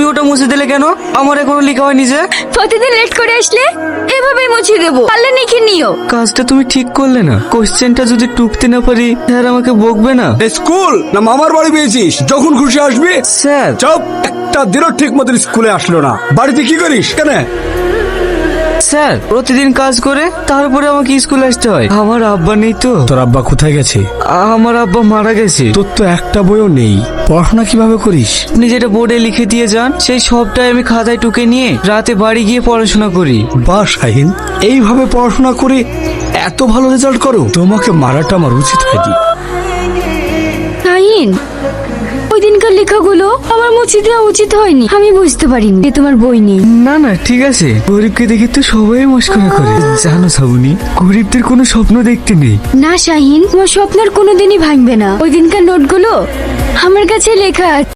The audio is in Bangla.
ওটা মুছে দিলে কেন? আমার এখনো লেখা হয়নি যে। প্রতিদিন লেট করে আসলে এভাবেই মুছিয়ে দেবো, পারলে লিখে নিও। কাজটা তুমি ঠিক করলে না। কোশ্চেনটা যদি টুকতে না পারি স্যার আমাকে বকবে না? স্কুল না মামার বাড়ি পেয়েছিস? যখন খুশি আসবি। স্যার চুপ, একটা দিনও ঠিক মতো স্কুলে আসলো না। বাড়িতে কি করিস কেন? স্যার প্রতিদিন কাজ করে তারপরে আমাকে স্কুলে আসতে হয়। আমার আব্বা নেই তো। তোর আব্বা কোথায় গেছে? আমার আব্বা মারা গেছে। তোর তো একটা বইও নেই, পড়াশোনা কিভাবে করিস? আপনি যেটা বোর্ডে লিখে দিয়ে যান সেই সবটাই আমি খাতায় টুকে নিয়ে রাতে বাড়ি গিয়ে পড়াশোনা করি। বাহ শাহিন, এইভাবে পড়াশোনা করে এত ভালো রেজাল্ট করো? তোমাকে মারাটা আমার উচিত হয়নি। শাহিন, ওই দিনকার লেখাগুলো আমার মুছে দেওয়া উচিত হয়নি। আমি বুঝতে পারিনি যে তোমার বই নেই। না না ঠিক আছে, গরিবকে দেখে তো সবাই মস্করা করে। জানো শ্রাবণী, গরিবদের কোনো স্বপ্ন দেখতে নেই। না শাহিন, তোমার স্বপ্ন আর কোনোদিনই ভাঙবে না। ওই দিনকার নোটগুলো আমার কাছে লেখা আছে।